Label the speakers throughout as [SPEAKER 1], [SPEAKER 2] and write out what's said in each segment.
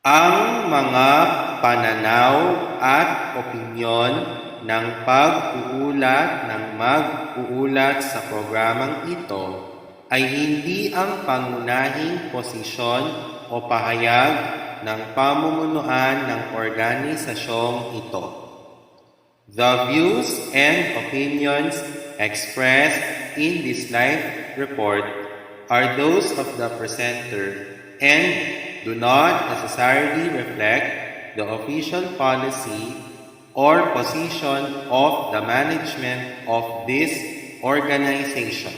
[SPEAKER 1] Ang mga pananaw at opinyon ng pag-uulat ng mag-uulat sa programang ito ay hindi ang pangunahing posisyon o pahayag ng pamumunuan ng organisasyong ito. The views and opinions expressed in this live report are those of the presenter and do not necessarily reflect the official policy or position of the management of this organization.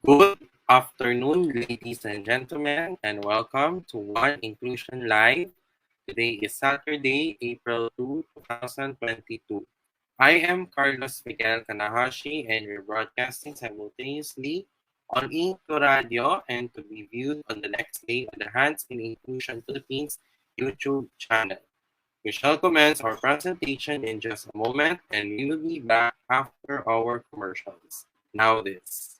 [SPEAKER 1] Good afternoon, ladies and gentlemen, and welcome to One Inclusion Live. Today is Saturday, April 2, 2022. I am Carlos Miguel Kanahashi, and we're broadcasting simultaneously on InkluRadyo and to be viewed on the next day on the Hands in Inclusion Philippines YouTube channel. We shall commence our presentation in just a moment, and we will be back after our commercials. Now this.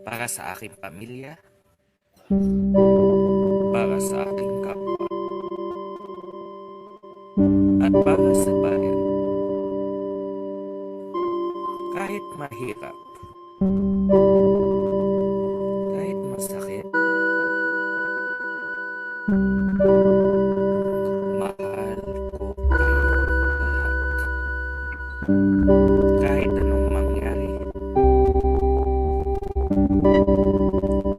[SPEAKER 2] Para sa aking pamilya, para sa aking kapwa, at para sa bayan. Kahit mahirap, kahit masakit, mahal ko kayo lahat. Kahit anong mangyari,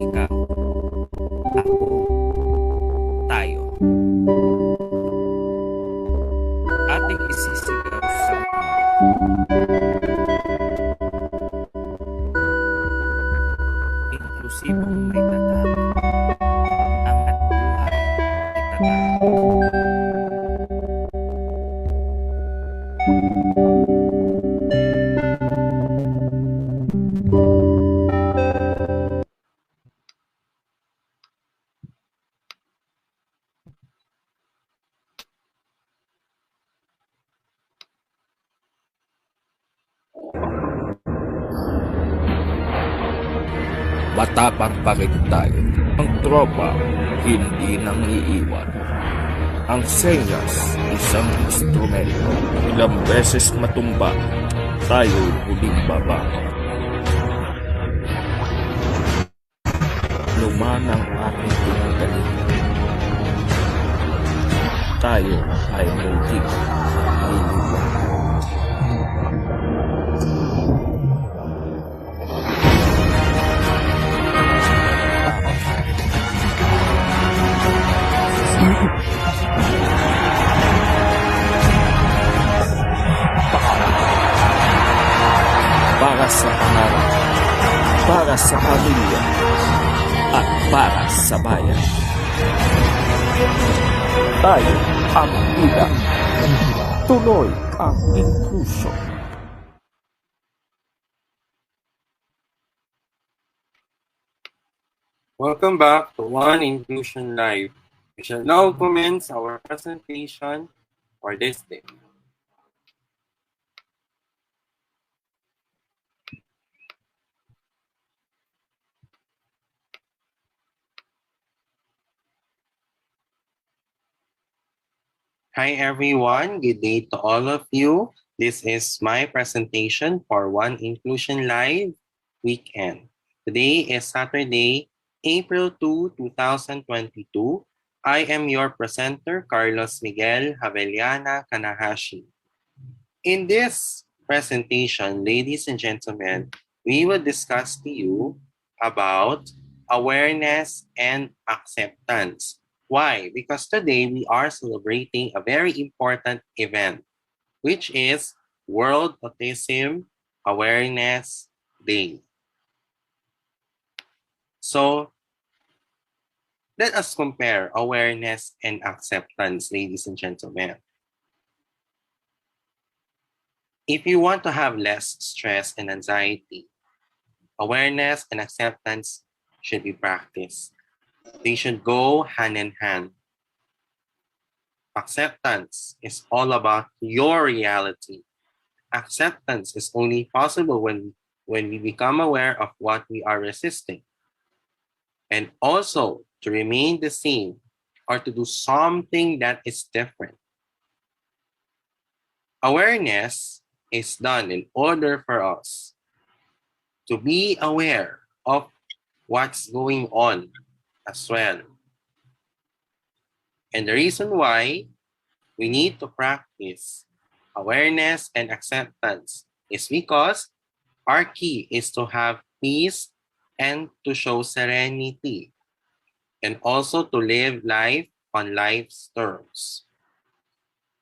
[SPEAKER 2] ikaw, ako, tayo. Ating isisigaw sa inklusibong may tatag, angat buhay, itatag. Matapang pa rin tayo. Ang tropa, hindi nang iiwan. Ang senyas, isang instrumento. Ilang beses matumba, tayo huling baba. Luman ang ating pinagalingan. Tayo ay muling liliwan. Para sa pangarap, para sa pamilya, at para sa bayan. Tayo ang ida. Tuloy ang inclusion.
[SPEAKER 1] Welcome back to One Inclusion Live. We shall now commence our presentation for this day. Hi everyone, good day to all of you. This is my presentation for One Inclusion Live weekend. Today is Saturday, April 2, 2022. I am your presenter, Carlos Miguel Kanahashi. In this presentation, ladies and gentlemen, we will discuss to you about awareness and acceptance. Why? Because today we are celebrating a very important event, which is World Autism Awareness Day. So, let us compare awareness and acceptance, ladies and gentlemen. If you want to have less stress and anxiety, awareness and acceptance should be practiced. They should go hand in hand. Acceptance is all about your reality. Acceptance is only possible when we become aware of what we are resisting. And also to remain the same or to do something that is different. Awareness is done in order for us to be aware of what's going on as well. And the reason why we need to practice awareness and acceptance is because our key is to have peace and to show serenity, and also to live life on life's terms.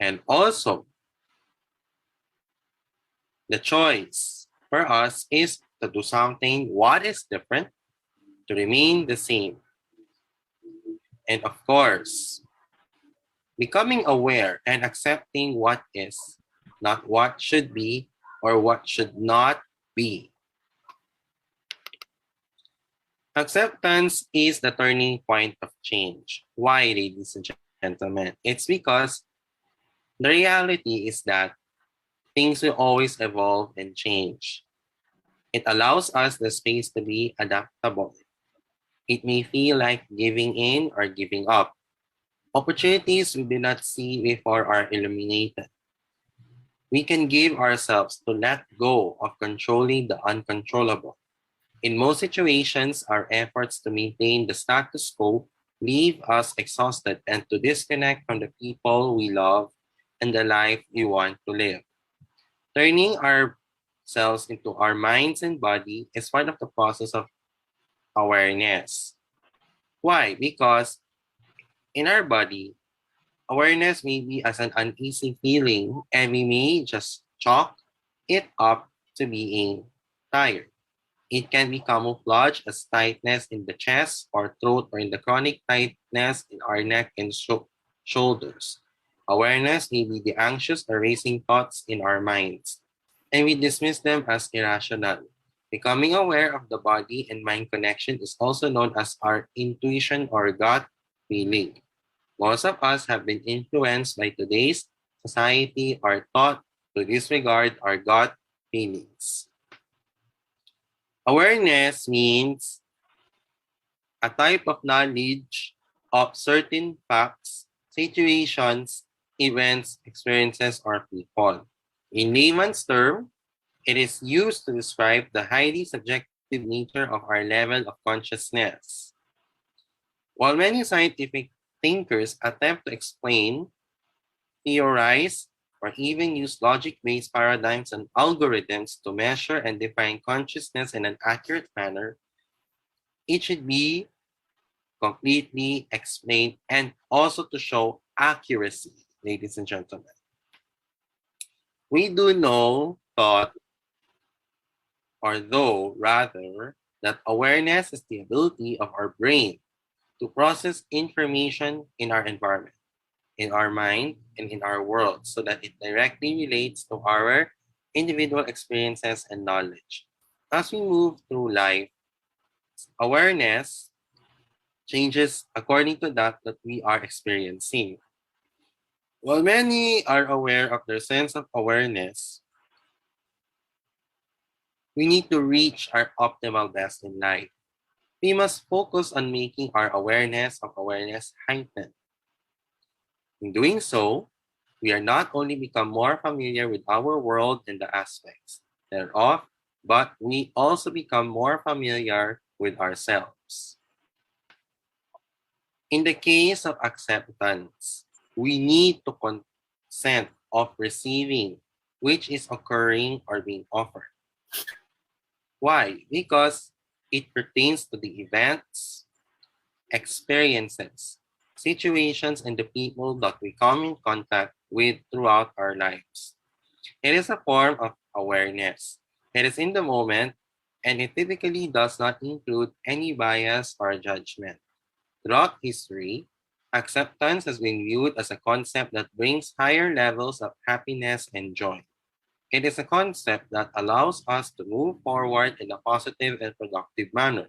[SPEAKER 1] And also, the choice for us is to do something what is different, to remain the same. And of course, becoming aware and accepting what is, not what should be or what should not be. Acceptance is the turning point of change. Why, ladies and gentlemen? It's because the reality is that things will always evolve and change. It allows us the space to be adaptable. It may feel like giving in or giving up. Opportunities we did not see before are illuminated. We can give ourselves to let go of controlling the uncontrollable. In most situations, our efforts to maintain the status quo leave us exhausted and to disconnect from the people we love and the life we want to live. Turning ourselves into our minds and body is part of the process of awareness. Why? Because in our body, awareness may be as an uneasy feeling and we may just chalk it up to being tired. It can be camouflaged as tightness in the chest or throat or in the chronic tightness in our neck and shoulders. Awareness may be the anxious or racing thoughts in our minds, and we dismiss them as irrational. Becoming aware of the body and mind connection is also known as our intuition or gut feeling. Most of us have been influenced by today's society or taught to disregard our gut feelings. Awareness means a type of knowledge of certain facts, situations, events, experiences, or people. In layman's term, it is used to describe the highly subjective nature of our level of consciousness. While many scientific thinkers attempt to explain, theorize, or even use logic-based paradigms and algorithms to measure and define consciousness in an accurate manner, it should be completely explained and also to show accuracy, ladies and gentlemen. We do know, thought, or though rather, that awareness is the ability of our brain to process information in our environment, in our mind, and in our world so that it directly relates to our individual experiences and knowledge. As we move through life, awareness changes according to that we are experiencing. While many are aware of their sense of awareness, we need to reach our optimal best in life. We must focus on making our awareness of awareness heightened. In doing so, we are not only become more familiar with our world and the aspects thereof, but we also become more familiar with ourselves. In the case of acceptance, we need to consent of receiving which is occurring or being offered. Why? Because it pertains to the events, experiences, situations, and the people that we come in contact with throughout our lives. It is a form of awareness. It is in the moment, and it typically does not include any bias or judgment. Throughout history, acceptance has been viewed as a concept that brings higher levels of happiness and joy. It is a concept that allows us to move forward in a positive and productive manner.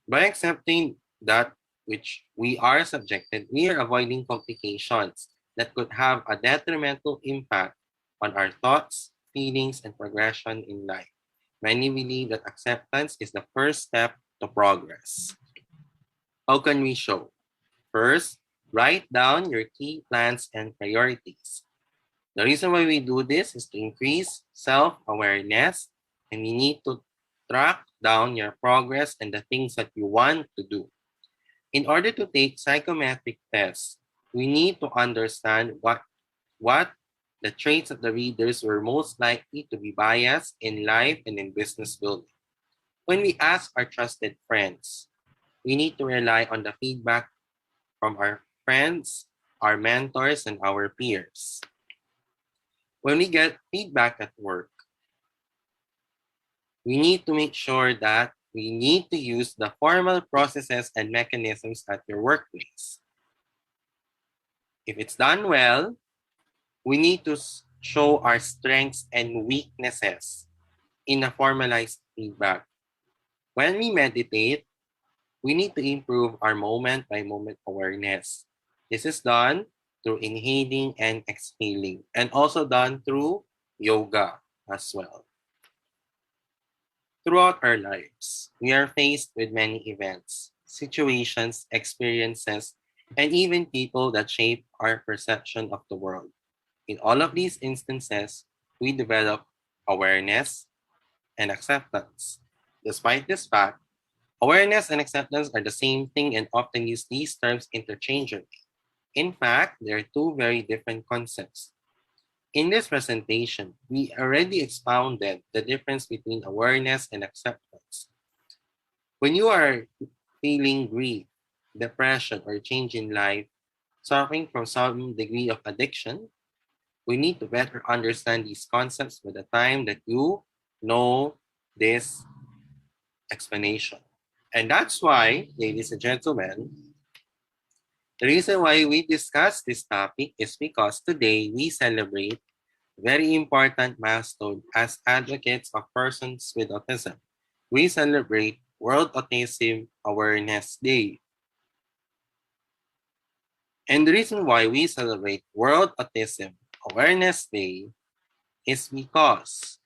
[SPEAKER 1] By accepting that which we are subjected, we are avoiding complications that could have a detrimental impact on our thoughts, feelings, and progression in life. Many believe that acceptance is the first step to progress. How can we show? First, write down your key plans and priorities. The reason why we do this is to increase self-awareness, and we need to track down your progress and the things that you want to do. In order to take psychometric tests, we need to understand what the traits of the readers were most likely to be biased in life and in business building. When we ask our trusted friends, we need to rely on the feedback from our friends, our mentors, and our peers. When we get feedback at work, we need to make sure that we need to use the formal processes and mechanisms at your workplace. If it's done well, we need to show our strengths and weaknesses in a formalized feedback. When we meditate, we need to improve our moment-by-moment awareness. This is done through inhaling and exhaling, and also done through yoga as well. Throughout our lives, we are faced with many events, situations, experiences, and even people that shape our perception of the world. In all of these instances, we develop awareness and acceptance. Despite this fact, awareness and acceptance are the same thing and often use these terms interchangeably. In fact, they are two very different concepts. In this presentation, we already expounded the difference between awareness and acceptance. When you are feeling grief, depression, or change in life, suffering from some degree of addiction, we need to better understand these concepts by the time that you know this explanation. And that's why, ladies and gentlemen, the reason why we discuss this topic is because today we celebrate very important milestone as advocates of persons with autism. We celebrate World Autism Awareness Day. And the reason why we celebrate World Autism Awareness Day is because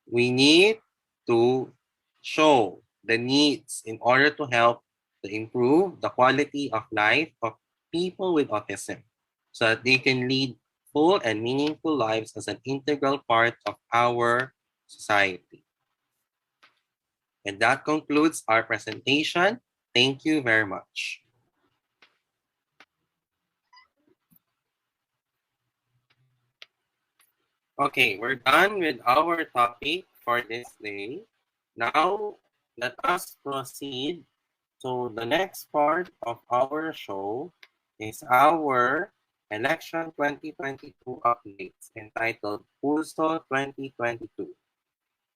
[SPEAKER 1] we need to show the needs in order to help to improve the quality of life of people with autism so that they can lead full and meaningful lives as an integral part of our society. And that concludes our presentation. Thank you very much. Okay, we're done with our topic for this day. Now, let us proceed to the next part of our show is our election 2022 updates entitled Pulso 2022.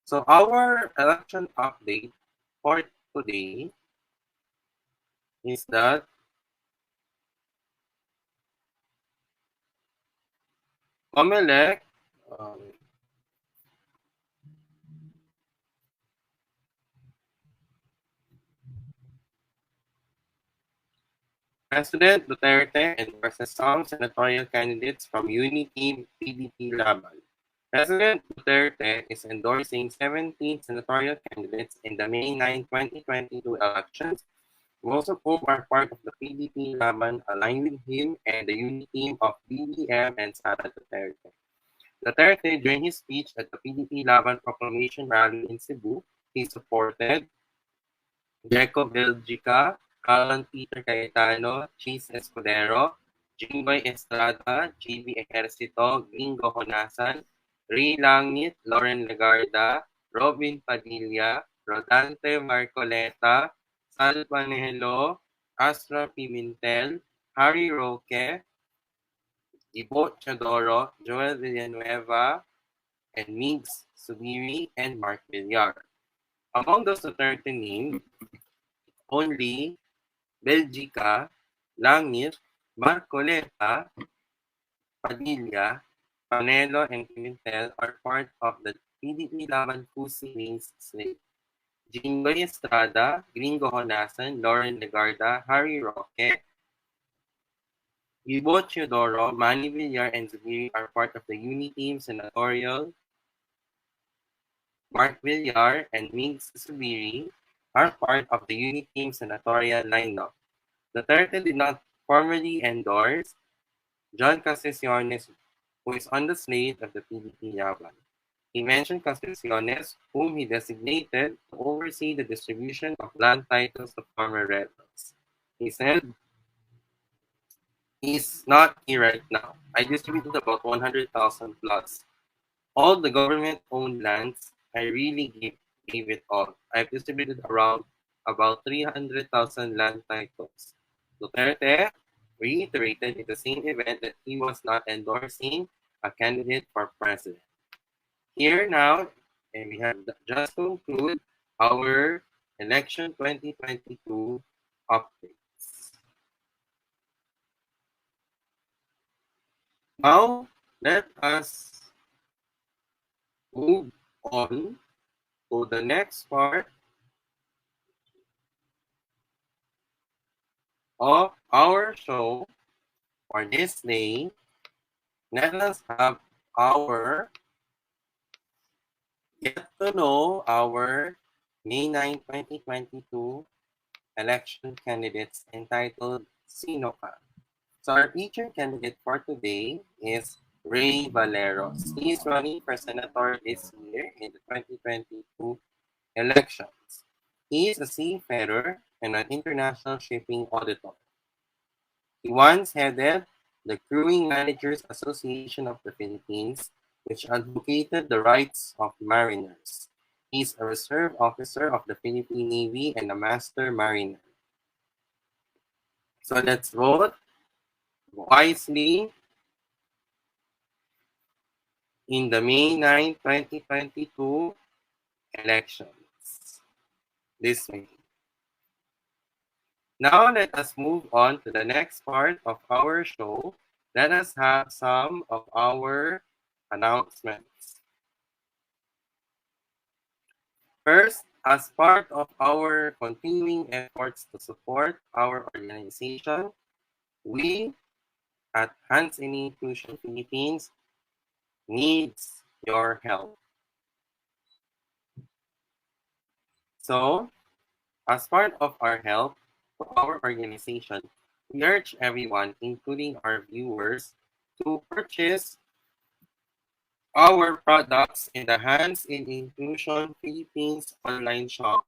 [SPEAKER 1] So our election update for today is that COMELEC President Duterte endorses some senatorial candidates from Unity PDP Laban. President Duterte is endorsing 17 senatorial candidates in the May 9, 2022 elections, most of whom are part of the PDP Laban aligned with him and the unity team of BBM and Sara Duterte. Duterte, during his speech at the PDP Laban Proclamation Rally in Cebu, he supported Greco Belgica, Alan Peter Cayetano, Cheese Escudero, Jinggoy Estrada, JB Ejercito, Gringo Honasan, Ray Langit, Lauren Legarda, Robin Padilla, Rodante Marcoleta, Sal Panelo, Astra Pimentel, Harry Roque, Ibo Chodoro, Joel Villanueva, and Migs Subiri, and Mark Villar. Among those 30 named, only Belgica, Langit, Marcoleta, Padilla, Panelo, and Pimentel are part of the PDP Laban Pusi Wings slate. Jinggoy Estrada, Gringo Honasan, Lauren Legarda, Harry Roque, Ibo Teodoro, Manny Villar, and Zubiri are part of the Uniteam Senatorial. Mark Villar and Migs Zubiri are part of the Uniteam Senatorial lineup. Duterte did not formally endorse John Casticiones, who is on the slate of the PDP Laban. He mentioned Casticiones, whom he designated to oversee the distribution of land titles to former rebels. He said, "He's not here right now. I distributed about 100,000 plus. All the government-owned lands, I really gave it all. I've distributed around about 300,000 land titles." Duterte reiterated in the same event that he was not endorsing a candidate for president. Here now, and we have just concluded our election 2022 updates. Now, let us move on to the next part of our show for this day. Let us have our get to know our May 9, 2022 election candidates entitled Sino Ka? So our featured candidate for today is Ray Valeros. He is running for senator this year in the 2022 elections. He is a seafarer and an international shipping auditor. He once headed the Crewing Managers Association of the Philippines, which advocated the rights of mariners. He is a reserve officer of the Philippine Navy and a master mariner. So let's vote wisely in the May 9, 2022 elections this May. Now let us move on to the next part of our show. Let us have some of our announcements. First, as part of our continuing efforts to support our organization, we at HNI Inclusion Philippines needs your help. So, as part of our help to our organization, we urge everyone, including our viewers, to purchase our products in the HNI Inclusion Philippines online shop.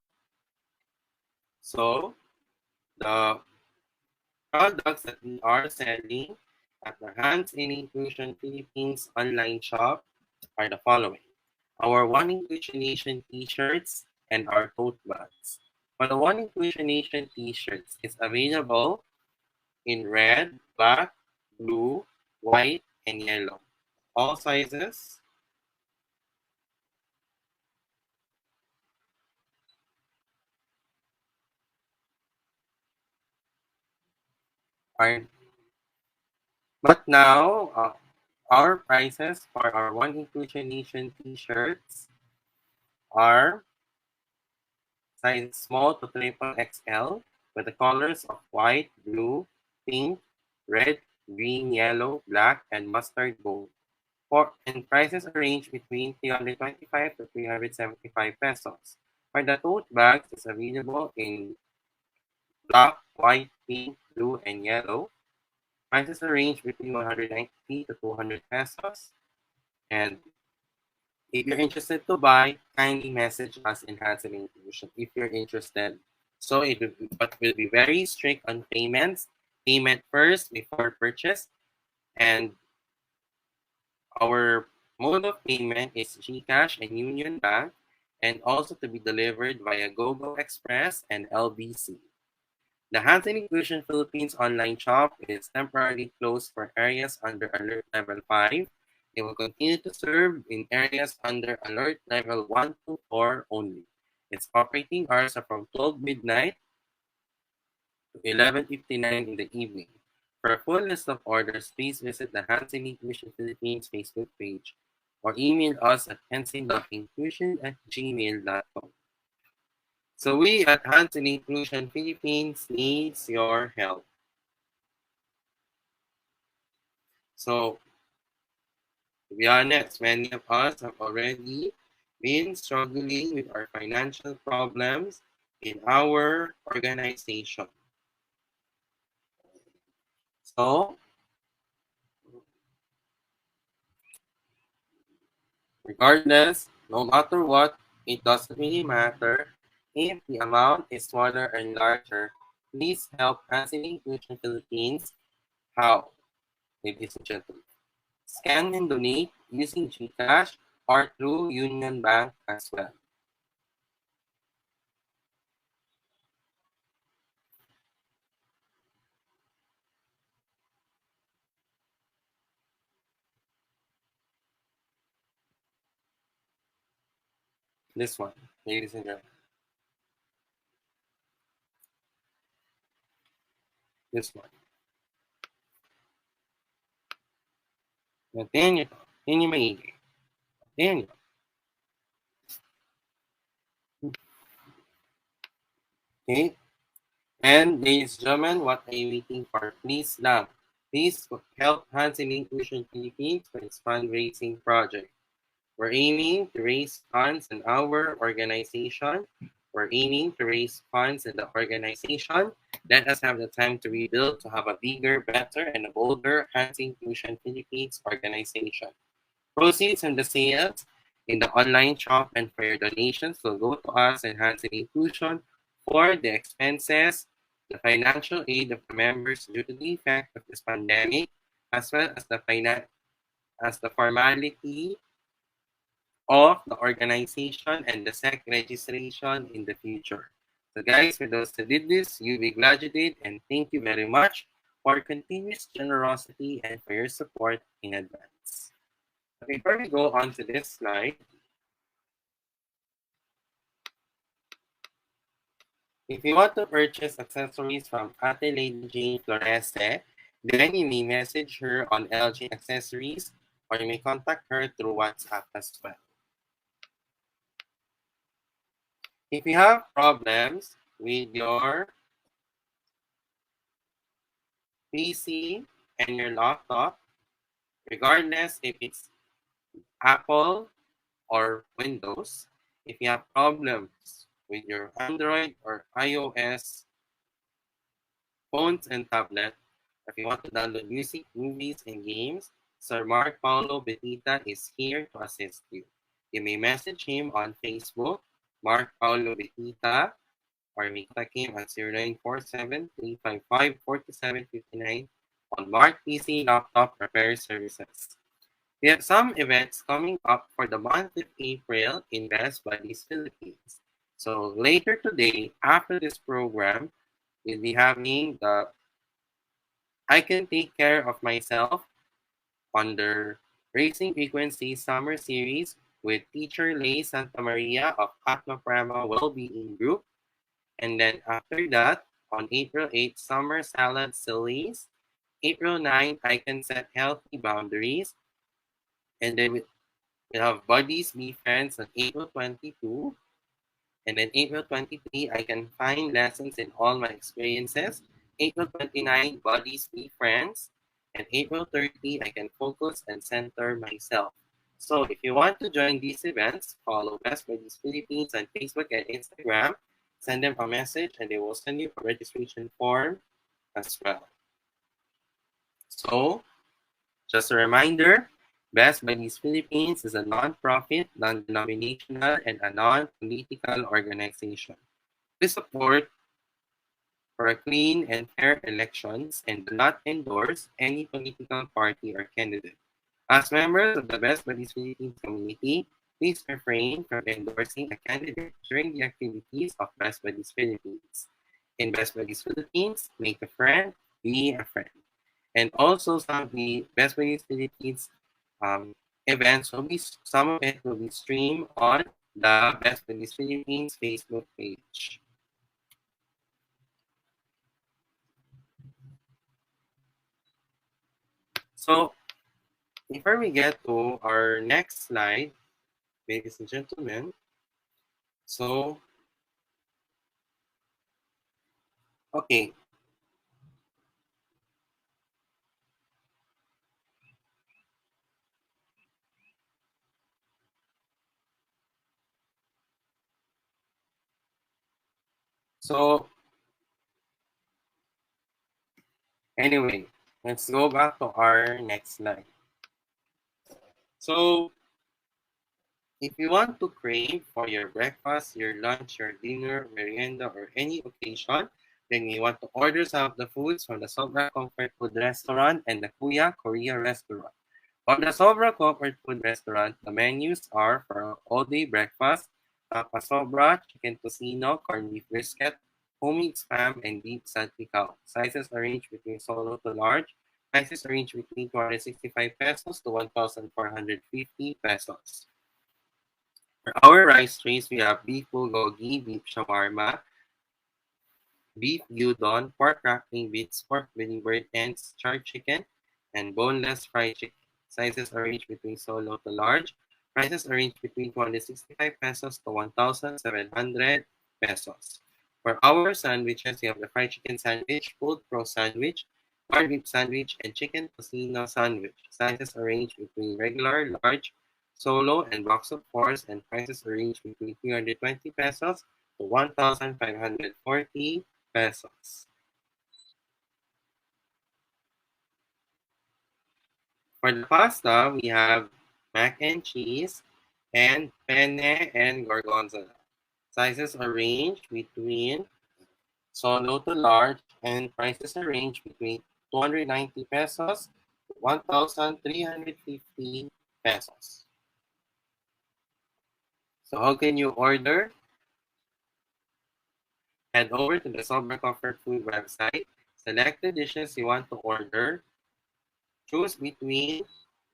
[SPEAKER 1] So, the products that we are selling at the HNI Inclusion Philippines online shop are the following. Our One Inclusion Nation t-shirts and our tote bags. For the One Inclusion Nation t-shirts, it's available in red, black, blue, white, and yellow. All sizes are, but now our prices for our One Inclusion Nation t-shirts are size small to triple XL with the colors of white, blue, pink, red, green, yellow, black, and mustard gold. And prices are range between 325 to 375 pesos. For the tote bags, it's available in black, white, pink, blue, and yellow. Prices are range between 190 to 200 pesos. And if you're interested to buy, kindly message us in Hansen Inclusion if you're interested. So but will be very strict on payments. Payment first before purchase. And our mode of payment is GCash and Union Bank, and also to be delivered via GoGo Express and LBC. The Hansen Inclusion Philippines online shop is temporarily closed for areas under Alert Level 5. It will continue to serve in areas under Alert Level 1 to 4 only. Its operating hours are from 12 midnight to 11:59 in the evening. For a full list of orders, please visit the Hansen Inclusion Philippines Facebook page or email us at hansen.inclusion@gmail.com. So we at Hansen Inclusion Philippines needs your help. So to be honest, many of us have already been struggling with our financial problems in our organization. So regardless, no matter what, it doesn't really matter if the amount is smaller or larger. Please help Hansen Inclusion Philippines. How? Ladies and gentlemen. Scan and donate using GCash or through Union Bank as well. This one, ladies and gentlemen. This one. Tingnan nyo to. Tingnan nyo maigi. Tingnan nyo. Okay? And ladies and gentlemen, what are you waiting for? Please lang. Please help HNI Inclusion Philippines for its fundraising project. We're aiming to raise funds in our organization. We're aiming to raise funds in the organization. Let us have the time to rebuild to have a bigger, better, and a bolder HNI Inclusion Philippines organization. Proceeds from the sales in the online shop and for your donations will go to us and HNI Inclusion for the expenses, the financial aid of the members due to the effect of this pandemic, as well as the formality of the organization and the SEC registration in the future. So guys, for those who did this, you be glad you did, and thank you very much for your continuous generosity and for your support in advance. Before we go on to this slide, if you want to purchase accessories from Ate Lady Jane Florese, then you may message her on LG Accessories or you may contact her through WhatsApp as well. If you have problems with your PC and your laptop, regardless if it's Apple or Windows, if you have problems with your Android or iOS phones and tablet, if you want to download music, movies, and games, Sir Mark Paulo Betita is here to assist you. You may message him on Facebook, Mark Paulo Betita, or you may contact him at 0947-355-4759 on Mark PC Laptop Repair Services. We have some events coming up for the month of April in Best Buddies Philippines. So later today, after this program, we'll be having the I Can Take Care of Myself under Racing Frequency Summer Series with teacher Lay Santa Maria of Atma Prama Wellbeing Group. And then after that, on April 8th, Summer Salad Sillies. April 9th, I Can Set Healthy Boundaries. And then we have Buddies Be Friends on April 22. And then April 23, I Can Find Lessons in All My Experiences. April 29, Buddies Be Friends. And April 30, I Can Focus and Center Myself. So if you want to join these events, follow Best Buddies Philippines on Facebook and Instagram. Send them a message and they will send you a registration form as well. So, just a reminder, Best Buddies Philippines is a non-profit, non-denominational, and a non-political organization. We support for a clean and fair elections and do not endorse any political party or candidate. As members of the Best Buddies Philippines community, please refrain from endorsing a candidate during the activities of Best Buddies Philippines. In Best Buddies Philippines, make a friend, be a friend. And also some of the Best Buddies Philippines events will be, some of it will be streamed on the Best Buddies Philippines Facebook page. So before we get to our next slide, ladies and gentlemen, so okay. So anyway, let's go back to our next slide. So if you want to crave for your breakfast, your lunch, your dinner, merienda, or any occasion, then you want to order some of the foods from the Sobra Comfort Food Restaurant and the Kuya Korea Restaurant. On the Sobra Comfort Food Restaurant, the menus are for all-day breakfast, pasobra, chicken tocino, corned beef brisket, homemade spam, and beef salpicao. Sizes range between solo to large. Prices range between 265 pesos to 1,450 pesos. For our rice trays, we have beef bulgogi, beef shawarma, beef gyudon, pork crackling bits, pork belly bird ends, charred chicken, and boneless fried chicken. Sizes range between solo to large. Prices range between 265 pesos to 1,700 pesos. For our sandwiches, we have the fried chicken sandwich, pulled pro sandwich, corned beef sandwich, and chicken tocino sandwich. Sizes arranged between regular, large, solo, and box of 4s, and prices arranged between 320 pesos to 1,540 pesos. For the pasta, we have mac and cheese and penne and gorgonzola. Sizes are ranged between solo to large, and prices are ranged between 290 pesos to 1,350 pesos. So how can you order? Head over to the Sober Comfort Food website, select the dishes you want to order, choose between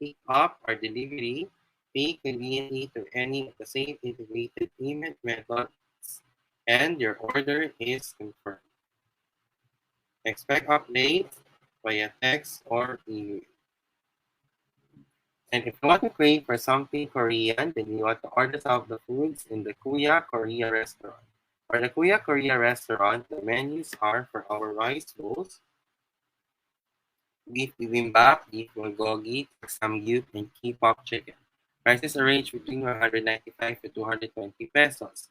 [SPEAKER 1] pick up or delivery, pay conveniently through any of the same integrated payment methods, and your order is confirmed. Expect updates via text or email. And if you want to crave for something Korean, then you want to order some of the foods in the Kuya Korea restaurant. For the Kuya Korea restaurant, the menus are for our rice bowls, beef bibimbap, beef bulgogi, samgyup, and K-pop chicken. Prices are ranged between 195 to 220 pesos.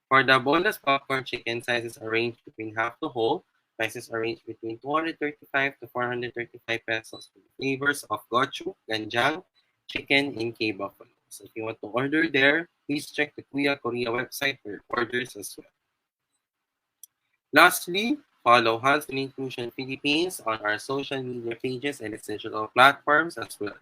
[SPEAKER 1] For the boneless popcorn chicken, sizes are ranged between half to whole. Prices are ranged between 235 to 435 pesos with flavors of gochujang, ganjang, chicken, and K-buffalo. So if you want to order there, please check the Kuya Korea website for your orders as well. Lastly, follow Hans in Inclusion Philippines on our social media pages and its digital platforms as well.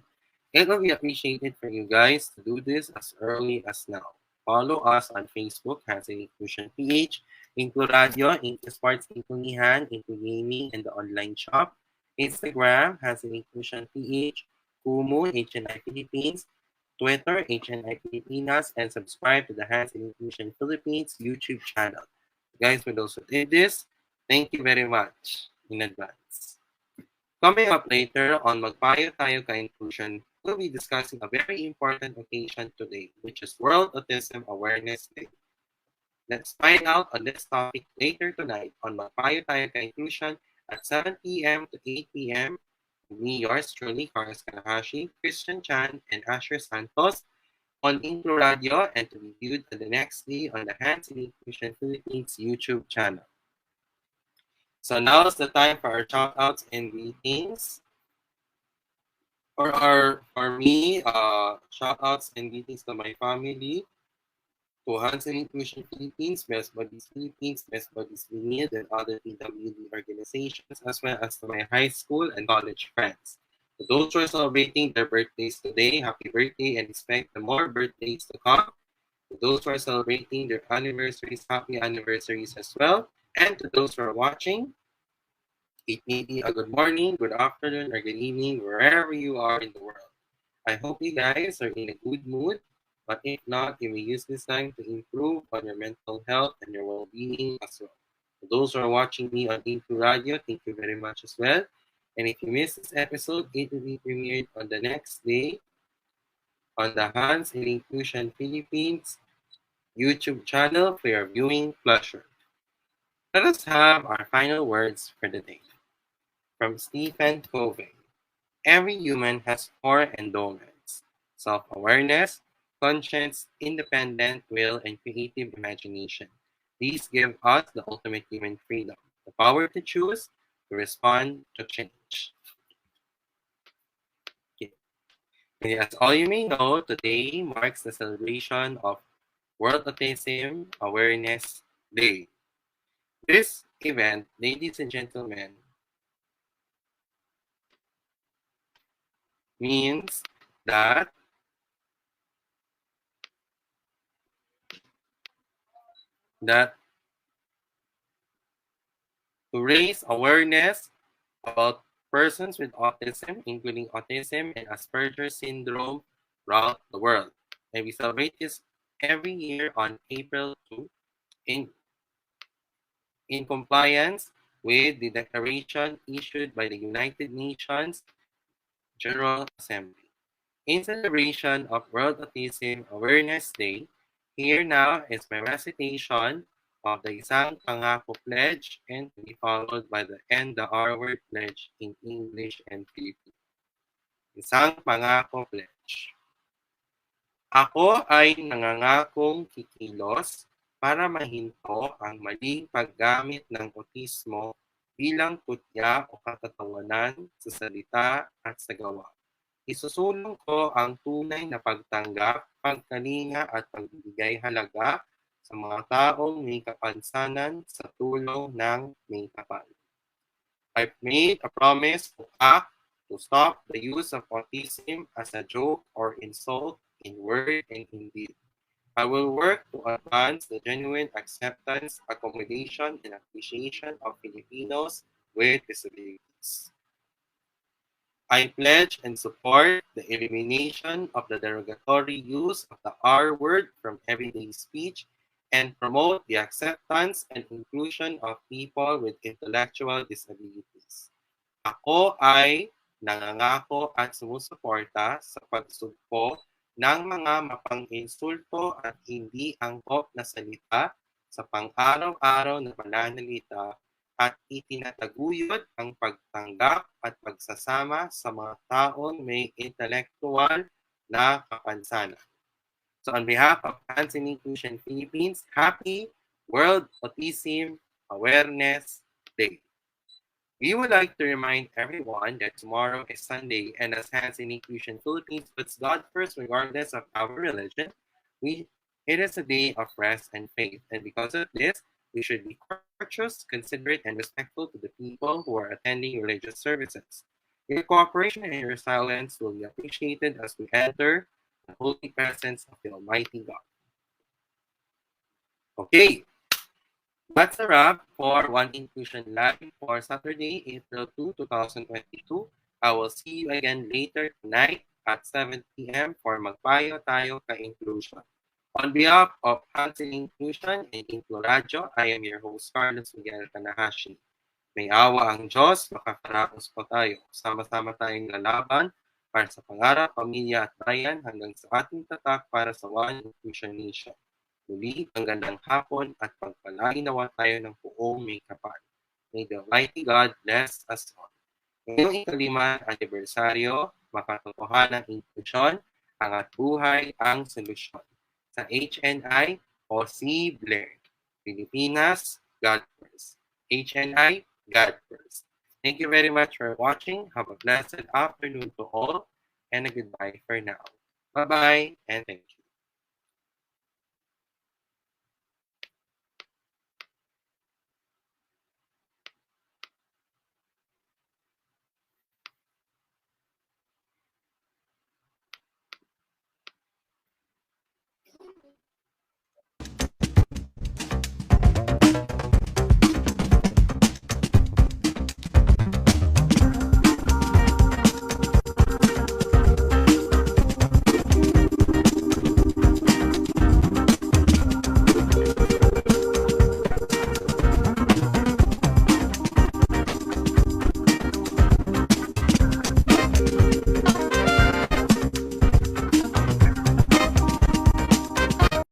[SPEAKER 1] It will be appreciated for you guys to do this as early as now. Follow us on Facebook, Hans in Inclusion PH, InkluRadyo, InkluSports, InkluNihan, InkluGaming, and the online shop. Instagram, Hans in Inclusion PH, Kumu, HNI Philippines, Twitter, HNI Pilipinas, and subscribe to the Hans in Inclusion Philippines YouTube channel. Guys, for those who did this, thank you very much in advance. Coming up later on Magpayo Tayo Ka Inclusion, we'll be discussing a very important occasion today, which is World Autism Awareness Day. Let's find out on this topic later tonight on Magpayo Tayo Ka Inclusion at 7 p.m. to 8 p.m. Me, yours truly, Miguel Kanahashi, Christian Chan, and Asher Santos on InkluRadyo, and to be viewed on the next day on the Hands in Inclusion Philippines YouTube channel. So now is the time for our shout-outs and greetings. For me, shout-outs and greetings to my family, to Hands in Inclusion Philippines, Best Buddies Philippines, Best Buddies Unit, and other PWD organizations, as well as to my high school and college friends. To those who are celebrating their birthdays today, happy birthday and expect the more birthdays to come. To those who are celebrating their anniversaries, happy anniversaries as well. And to those who are watching, it may be a good morning, good afternoon, or good evening, wherever you are in the world. I hope you guys are in a good mood, but if not, you may use this time to improve on your mental health and your well-being as well. For those who are watching me on InkluRadyo, thank you very much as well. And if you missed this episode, it will be premiered on the next day on the Hands in Inclusion Philippines YouTube channel for your viewing pleasure. Let us have our final words for the day. From Stephen Covey. Every human has four endowments: self-awareness, conscience, independent will, and creative imagination. These give us the ultimate human freedom, the power to choose, to respond, to change. Okay. And as all you may know, today marks the celebration of World Autism Awareness Day. This event, ladies and gentlemen, means that to raise awareness about persons with autism, including autism and Asperger's syndrome throughout the world. And we celebrate this every year on April 2 in compliance with the declaration issued by the United Nations General Assembly. In celebration of World Autism Awareness Day, here now is my recitation of the isang pangako pledge and to be followed by the and the R word pledge in English and Filipino. Isang pangako pledge. Ako ay nangangakong kikilos para mahinto ang maling paggamit ng autismo bilang kutya o katatawanan sa salita at sa gawa. Isusulong ko ang tunay na pagtanggap, pagkalinga at pagbibigay halaga sa mga taong may kapansanan sa tulong ng may kapal. I've made a promise to act to stop the use of autism as a joke or insult in word and in deed. I will work to advance the genuine acceptance, accommodation, and appreciation of Filipinos with disabilities. I pledge and support the elimination of the derogatory use of the R word from everyday speech and promote the acceptance and inclusion of people with intellectual disabilities. Ako ay nangangako at sumusuporta sa pagsugpo ng mga mapang-insulto at hindi angkop na salita sa pang-araw-araw na pananalita at itinataguyod ang pagtanggap at pagsasama sa mga taong may intellectual na kapansanan. So on behalf of Hands in Inclusion Philippines, happy World Autism Awareness Day. We would like to remind everyone that tomorrow is Sunday, and as Hands in Inclusion Philippines puts God first regardless of our religion, it is a day of rest and faith. And because of this, we should be courteous, considerate, and respectful to the people who are attending religious services. Your cooperation and your silence will be appreciated as we enter the holy presence of the Almighty God. Okay, that's a wrap for One Inclusion Live for Saturday, April 2, 2022. I will see you again later tonight at 7 p.m. for Magpayo Tayo Ka-Inclusion. On behalf of Hands in Inclusion and InkluRadyo, I am your host, Carlos Miguel Kanahashi. May awa ang Diyos, makakaraos po tayo. Sama-sama tayong lalaban para sa pangarap, pamilya at bayan hanggang sa ating tatak para sa One Inclusion Nation. Muli, ang gandang hapon at pagpalain nawa tayo ng buong may kapal. May the Almighty God bless us all. Ngayong ika-5 anibersaryo, makatotohanan ng inklusyon, angat buhay ang solusyon. Sa HNI o C. Blair. Pilipinas, God first. HNI, God first. Thank you very much for watching. Have a blessed afternoon to all and a goodbye for now. Bye-bye and thank you.